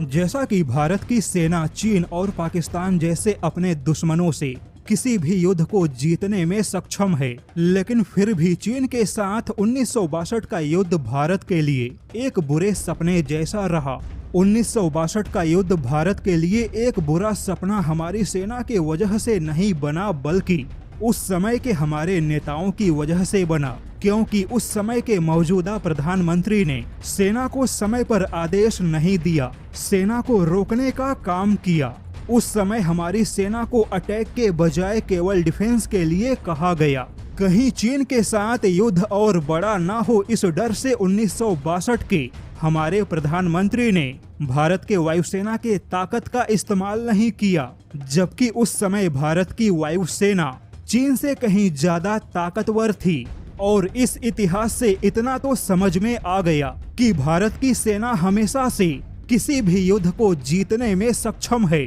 जैसा कि भारत की सेना चीन और पाकिस्तान जैसे अपने दुश्मनों से किसी भी युद्ध को जीतने में सक्षम है, लेकिन फिर भी चीन के साथ 1962 का युद्ध भारत के लिए एक बुरे सपने जैसा रहा। 1962 का युद्ध भारत के लिए एक बुरा सपना हमारी सेना की वजह से नहीं बना, बल्कि उस समय के हमारे नेताओं की वजह से बना, क्योंकि उस समय के मौजूदा प्रधानमंत्री ने सेना को समय पर आदेश नहीं दिया, सेना को रोकने का काम किया। उस समय हमारी सेना को अटैक के बजाय केवल डिफेंस के लिए कहा गया। कहीं चीन के साथ युद्ध और बड़ा ना हो, इस डर से 1962 के हमारे प्रधानमंत्री ने भारत के वायुसेना के ताकत का इस्तेमाल नहीं किया, जबकि उस समय भारत की वायुसेना चीन से कहीं ज्यादा ताकतवर थी। और इस इतिहास से इतना तो समझ में आ गया कि भारत की सेना हमेशा से किसी भी युद्ध को जीतने में सक्षम है।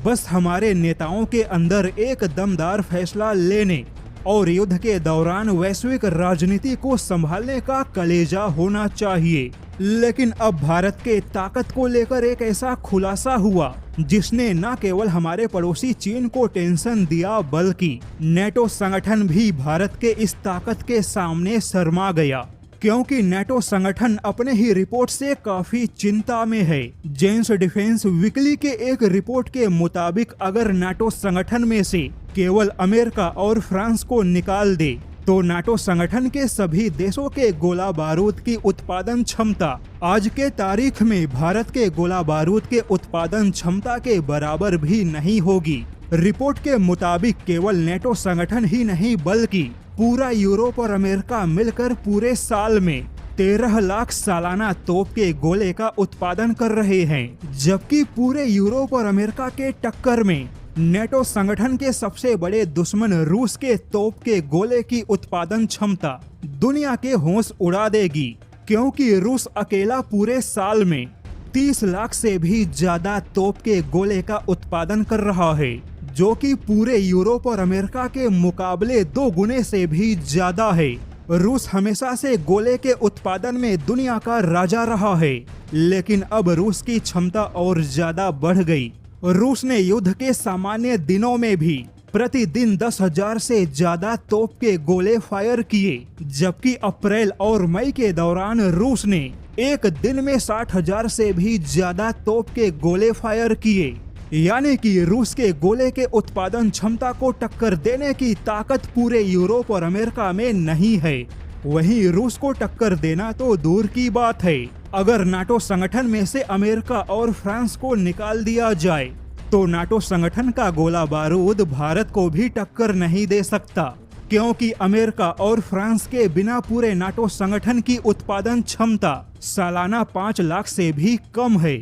बस हमारे नेताओं के अंदर एक दमदार फैसला लेने और युद्ध के दौरान वैश्विक राजनीति को संभालने का कलेजा होना चाहिए। लेकिन अब भारत के ताकत को लेकर एक ऐसा खुलासा हुआ जिसने न केवल हमारे पड़ोसी चीन को टेंशन दिया, बल्कि नेटो संगठन भी भारत के इस ताकत के सामने शर्मा गया, क्योंकि नेटो संगठन अपने ही रिपोर्ट से काफी चिंता में है। जेन्स डिफेंस वीकली के एक रिपोर्ट के मुताबिक अगर नेटो संगठन में से केवल अमेरिका और फ्रांस को निकाल दे तो नाटो संगठन के सभी देशों के गोला बारूद की उत्पादन क्षमता आज के तारीख में भारत के गोला बारूद के उत्पादन क्षमता के बराबर भी नहीं होगी। रिपोर्ट के मुताबिक केवल नेटो संगठन ही नहीं, बल्कि पूरा यूरोप और अमेरिका मिलकर पूरे साल में 13 लाख सालाना तोप के गोले का उत्पादन कर रहे हैं, जबकि पूरे यूरोप और अमेरिका के टक्कर में नेटो संगठन के सबसे बड़े दुश्मन रूस के तोप के गोले की उत्पादन क्षमता दुनिया के होश उड़ा देगी, क्योंकि रूस अकेला पूरे साल में 30 लाख से भी ज्यादा तोप के गोले का उत्पादन कर रहा है, जो कि पूरे यूरोप और अमेरिका के मुकाबले 2 गुने से भी ज्यादा है। रूस हमेशा से गोले के उत्पादन में दुनिया का राजा रहा है, लेकिन अब रूस की क्षमता और ज्यादा बढ़ गई। रूस ने युद्ध के सामान्य दिनों में भी प्रतिदिन 10,000 से ज्यादा तोप के गोले फायर किए, जबकि अप्रैल और मई के दौरान रूस ने एक दिन में 60,000 से भी ज्यादा तोप के गोले फायर किए। यानी कि रूस के गोले के उत्पादन क्षमता को टक्कर देने की ताकत पूरे यूरोप और अमेरिका में नहीं है। वहीं रूस को टक्कर देना तो दूर की बात है, अगर नाटो संगठन में से अमेरिका और फ्रांस को निकाल दिया जाए तो नाटो संगठन का गोला बारूद भारत को भी टक्कर नहीं दे सकता, क्योंकि अमेरिका और फ्रांस के बिना पूरे नाटो संगठन की उत्पादन क्षमता सालाना 5 लाख से भी कम है।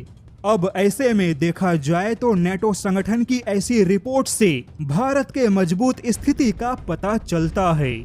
अब ऐसे में देखा जाए तो नेटो संगठन की ऐसी रिपोर्ट से भारत के मजबूत स्थिति का पता चलता है।